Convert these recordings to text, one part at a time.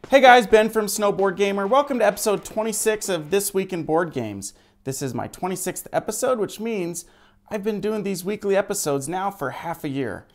Hey guys, Ben from SnowBoardGamer. Welcome to episode 26 of This Week in Board Games. This is my 26th episode, which means I've been doing these weekly episodes now for half a year.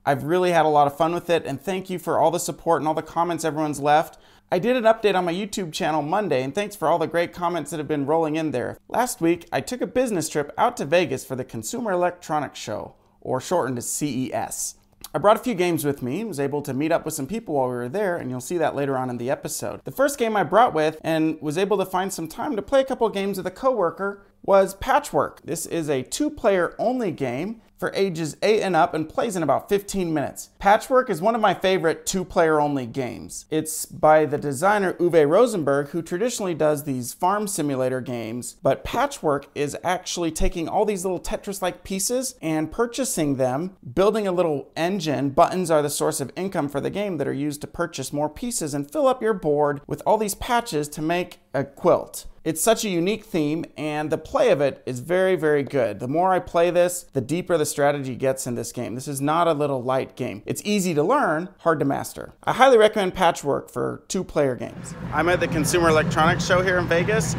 I've really had a lot of fun with it, and thank you for all the support and all the comments everyone's left. I did an update on my YouTube channel Monday, and thanks for all the great comments that have been rolling in there. Last week, I took a business trip out to Vegas for the Consumer Electronics Show, or shortened to CES. I brought a few games with me and was able to meet up with some people while we were there, and you'll see that later on in the episode. The first game I brought with and was able to find some time to play a couple games with a coworker was Patchwork. This is a two-player only game for ages 8 and up and plays in about 15 minutes. Patchwork is one of my favorite two-player only games. It's by the designer Uwe Rosenberg, who traditionally does these farm simulator games, but Patchwork is actually taking all these little Tetris-like pieces and purchasing them, building a little engine. Buttons are the source of income for the game that are used to purchase more pieces and fill up your board with all these patches to make a quilt. It's such a unique theme, and the play of it is very, very good. The more I play this, the deeper the strategy gets in this game. This is not a little light game. It's easy to learn, hard to master. I highly recommend Patchwork for two-player games. I'm at the Consumer Electronics Show here in Vegas,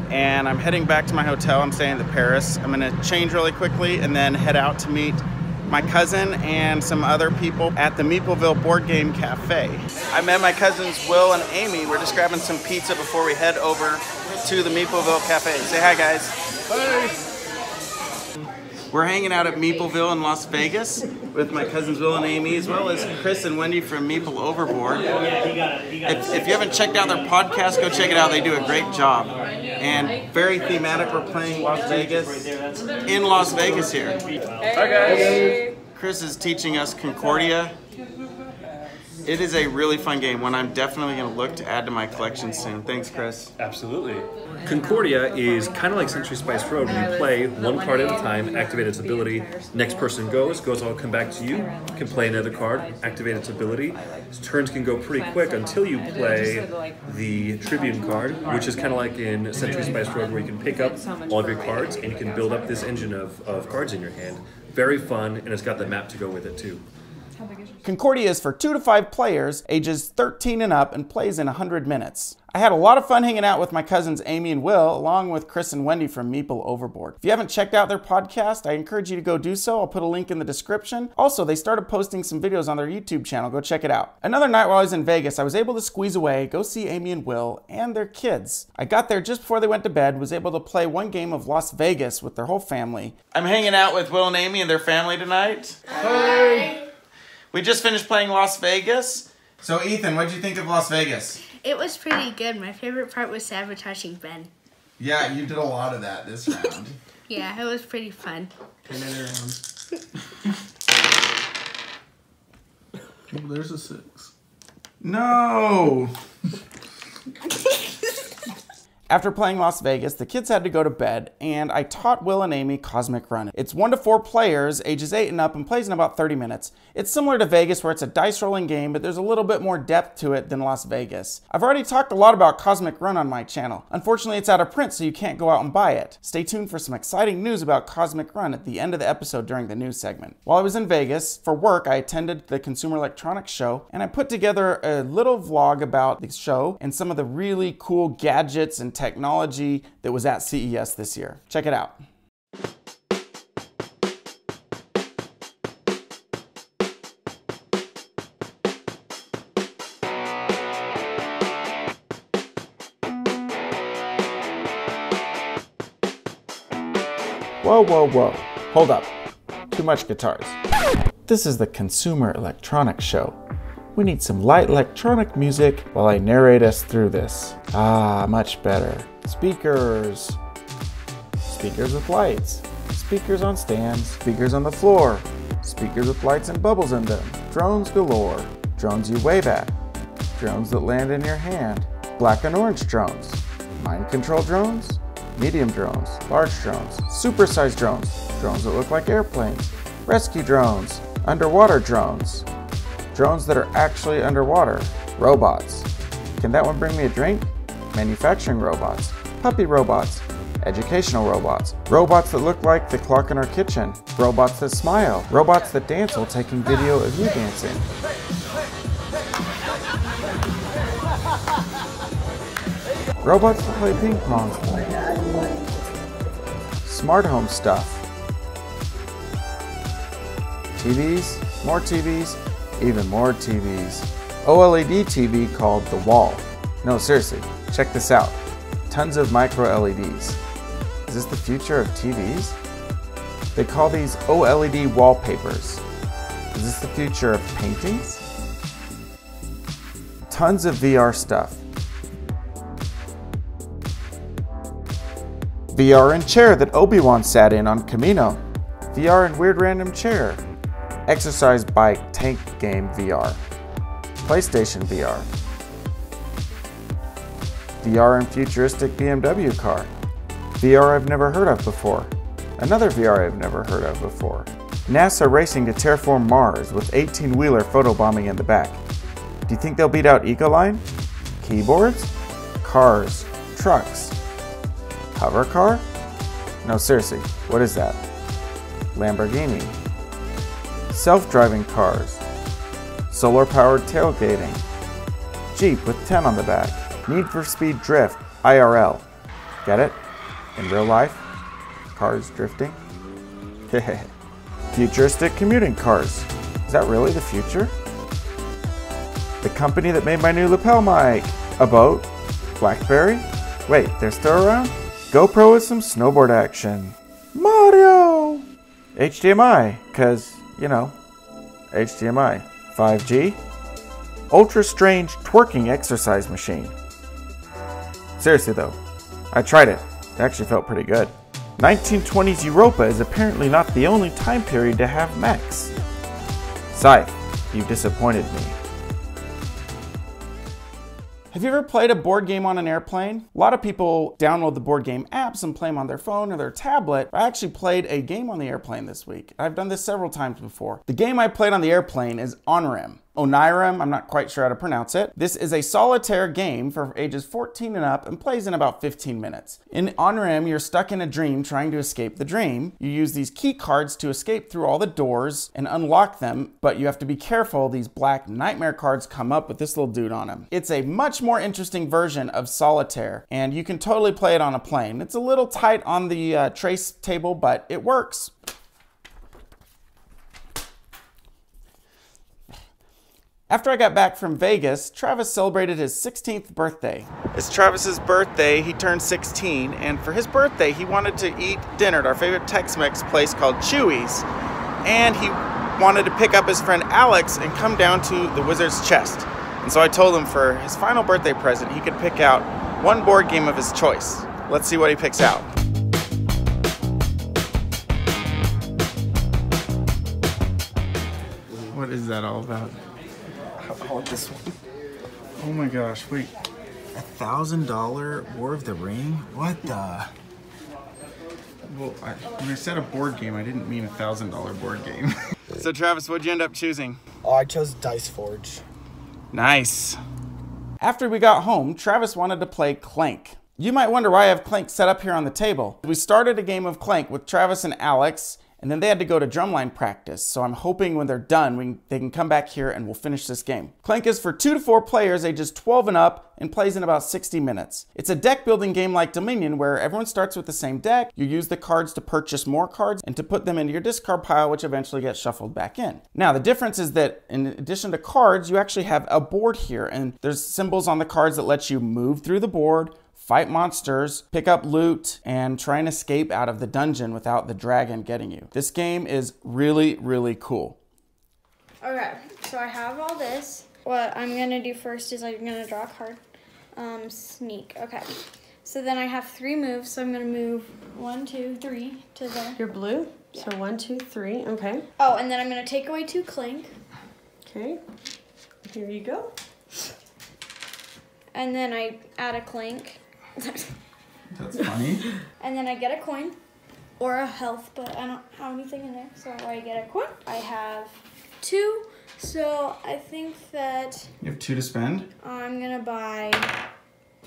and I'm heading back to my hotel. I'm staying at the Paris. I'm gonna change really quickly and then head out to meet my cousin and some other people at the Meepleville Board Game Cafe. I met my cousins Will and Amy. We're just grabbing some pizza before we head over to the Meepleville Cafe. Say hi, guys. Hi. We're hanging out at Meepleville in Las Vegas with my cousins Will and Amy, as well as Chris and Wendy from Meeple Overboard. If you haven't checked out their podcast, go check it out. They do a great job. And very thematic, we're playing Las Vegas in Las Vegas here. Hi guys. Chris is teaching us Concordia. It is a really fun game, one I'm definitely going to look to add to my collection soon. Thanks, Chris. Absolutely. Concordia is kind of like Century Spice Road. You play one card at a time, activate its ability. Next person goes all come back to you. You can play another card, activate its ability. Turns can go pretty quick until you play the Tribune card, which is kind of like in Century Spice Road, where you can pick up all of your cards and you can build up this engine of cards in your hand. Very fun, and it's got the map to go with it too. Concordia is for 2 to 5 players, ages 13 and up, and plays in 100 minutes. I had a lot of fun hanging out with my cousins Amy and Will, along with Chris and Wendy from Meeple Overboard. If you haven't checked out their podcast, I encourage you to go do so. I'll put a link in the description. Also, they started posting some videos on their YouTube channel. Go check it out. Another night while I was in Vegas, I was able to squeeze away, go see Amy and Will and their kids. I got there just before they went to bed, was able to play one game of Las Vegas with their whole family. I'm hanging out with Will and Amy and their family tonight. Hi! We just finished playing Las Vegas. So Ethan, what'd you think of Las Vegas? It was pretty good. My favorite part was sabotaging Ben. Yeah, you did a lot of that this round. Yeah, it was pretty fun. Turn it around. Oh, there's a 6. No! After playing Las Vegas, the kids had to go to bed, and I taught Will and Amy Cosmic Run. It's 1 to 4 players, ages 8 and up, and plays in about 30 minutes. It's similar to Vegas, where it's a dice rolling game, but there's a little bit more depth to it than Las Vegas. I've already talked a lot about Cosmic Run on my channel. Unfortunately, it's out of print, so you can't go out and buy it. Stay tuned for some exciting news about Cosmic Run at the end of the episode during the news segment. While I was in Vegas, for work, I attended the Consumer Electronics Show, and I put together a little vlog about the show and some of the really cool gadgets and technology that was at CES this year. Check it out. Whoa, whoa, whoa. Hold up. Too much guitars. This is the Consumer Electronics Show. We need some light electronic music while I narrate us through this. Ah, much better. Speakers. Speakers with lights. Speakers on stands. Speakers on the floor. Speakers with lights and bubbles in them. Drones galore. Drones you wave at. Drones that land in your hand. Black and orange drones. Mind control drones. Medium drones. Large drones. Supersized drones. Drones that look like airplanes. Rescue drones. Underwater drones. Drones that are actually underwater. Robots. Can that one bring me a drink? Manufacturing robots. Puppy robots. Educational robots. Robots that look like the clock in our kitchen. Robots that smile. Robots that dance while taking video of you dancing. Robots to play ping pong. Smart home stuff. TVs, more TVs, even more TVs. OLED TV called The Wall. No, seriously, check this out. Tons of micro LEDs. Is this the future of TVs? They call these OLED wallpapers. Is this the future of paintings? Tons of VR stuff. VR and chair that Obi-Wan sat in on Camino. VR and weird random chair. Exercise bike tank game VR. PlayStation VR. VR and futuristic BMW car. VR I've never heard of before. Another VR I've never heard of before. NASA racing to terraform Mars with 18-wheeler photobombing in the back. Do you think they'll beat out Ecoline? Keyboards? Cars. Trucks. Hover car? No, seriously, what is that? Lamborghini. Self-driving cars. Solar-powered tailgating. Jeep with 10 on the back. Need for Speed Drift, IRL. Get it? In real life? Cars drifting? Futuristic commuting cars. Is that really the future? The company that made my new lapel mic. A boat? BlackBerry? Wait, they're still around? GoPro with some snowboard action. Mario! HDMI, cause, you know, HDMI. 5G? Ultra strange twerking exercise machine. Seriously though, I tried it. It actually felt pretty good. 1920s Europa is apparently not the only time period to have mechs. Scythe, you've disappointed me. Have you ever played a board game on an airplane? A lot of people download the board game apps and play them on their phone or their tablet. I actually played a game on the airplane this week. I've done this several times before. The game I played on the airplane is Onrim. Onirim, I'm not quite sure how to pronounce it. This is a solitaire game for ages 14 and up and plays in about 15 minutes. In Onrim, you're stuck in a dream trying to escape the dream. You use these key cards to escape through all the doors and unlock them, but you have to be careful. These black nightmare cards come up with this little dude on them. It's a much more interesting version of solitaire, and you can totally play it on a plane. It's a little tight on the trace table, but it works. After I got back from Vegas, Travis celebrated his 16th birthday. It's Travis's birthday, he turned 16, and for his birthday he wanted to eat dinner at our favorite Tex-Mex place called Chewy's. And he wanted to pick up his friend Alex and come down to the Wizard's Chest. And so I told him for his final birthday present he could pick out one board game of his choice. Let's see what he picks out. What is that all about? I want this one. Oh my gosh, wait. $1,000 War of the Ring? What the? Well, when I said a board game, I didn't mean $1,000 board game. So Travis, what'd you end up choosing? Oh, I chose Dice Forge. Nice. After we got home, Travis wanted to play Clank. You might wonder why I have Clank set up here on the table. We started a game of Clank with Travis and Alex, and then they had to go to drumline practice, so I'm hoping when they're done, they can come back here and we'll finish this game. Clank is for 2 to 4 players ages 12 and up and plays in about 60 minutes. It's a deck building game like Dominion where everyone starts with the same deck, you use the cards to purchase more cards and to put them into your discard pile, which eventually gets shuffled back in. Now the difference is that in addition to cards, you actually have a board here, and there's symbols on the cards that let you move through the board, fight monsters, pick up loot, and try and escape out of the dungeon without the dragon getting you. This game is really, really cool. Okay, so I have all this. What I'm gonna do first is I'm gonna draw a card. Sneak, okay. So then I have 3 moves, so I'm gonna move 1, 2, 3 to the... You're blue? Yeah. So 1, 2, 3, okay. Oh, and then I'm gonna take away 2 Clank. Okay, here you go. And then I add a Clank. That's funny. And then I get a coin or a health, but I don't have anything in there, so I get a coin. I have 2, so I think that You have 2 to spend? I'm gonna buy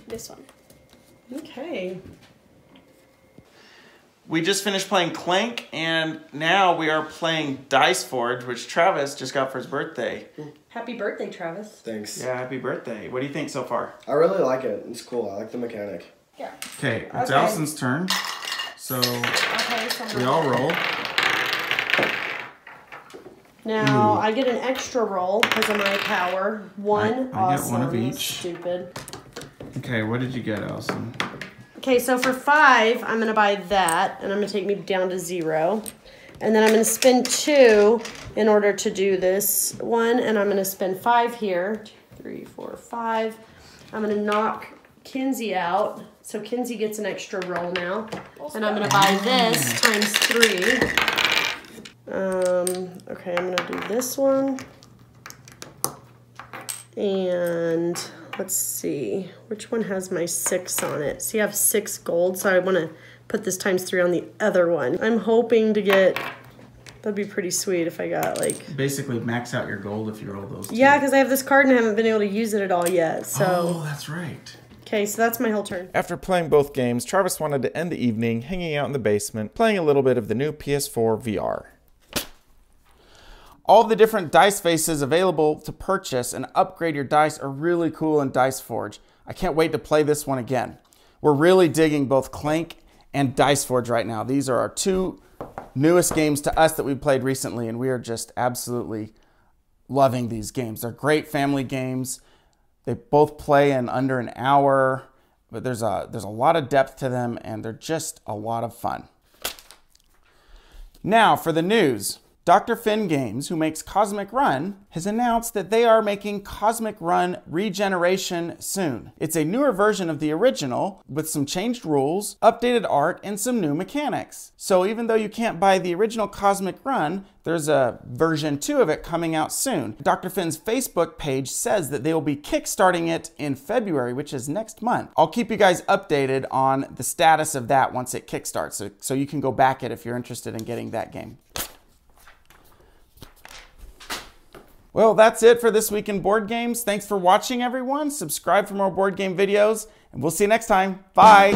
this one. Okay. We just finished playing Clank, and now we are playing Dice Forge, which Travis just got for his birthday. Happy birthday, Travis. Thanks. Yeah, happy birthday. What do you think so far? I really like it. It's cool. I like the mechanic. Yeah. Okay, it's Okay. Allison's turn. So Okay, so we all roll. Now I get an extra roll because of my power. One. I get Awesome. one of each. Stupid. Okay, what did you get, Allison? Okay, so for 5, I'm going to buy that, and I'm going to take me down to 0. And then I'm going to spend 2 in order to do this one, and I'm going to spend 5 here. 2, 3, 4, 5. I'm going to knock Kinsey out, so Kinsey gets an extra roll now. And I'm going to buy this times 3. Okay, I'm going to do this one. And let's see, which one has my 6 on it? See, I have 6 gold, so I want to put this times 3 on the other one. I'm hoping to get, that'd be pretty sweet if I got like... Basically max out your gold if you roll those two. Yeah, because I have this card and I haven't been able to use it at all yet, so... Oh, that's right. Okay, so that's my whole turn. After playing both games, Travis wanted to end the evening hanging out in the basement, playing a little bit of the new PS4 VR. All the different dice faces available to purchase and upgrade your dice are really cool in Dice Forge. I can't wait to play this one again. We're really digging both Clank and Dice Forge right now. These are our 2 newest games to us that we've played recently, and we are just absolutely loving these games. They're great family games. They both play in under an hour, but there's a lot of depth to them, and they're just a lot of fun. Now for the news. Dr. Finn Games, who makes Cosmic Run, has announced that they are making Cosmic Run Regeneration soon. It's a newer version of the original with some changed rules, updated art, and some new mechanics. So even though you can't buy the original Cosmic Run, there's a version 2 of it coming out soon. Dr. Finn's Facebook page says that they will be kickstarting it in February, which is next month. I'll keep you guys updated on the status of that once it kickstarts, so you can go back it if you're interested in getting that game. Well, that's it for this week in board games. Thanks for watching, everyone. Subscribe for more board game videos, and we'll see you next time. Bye.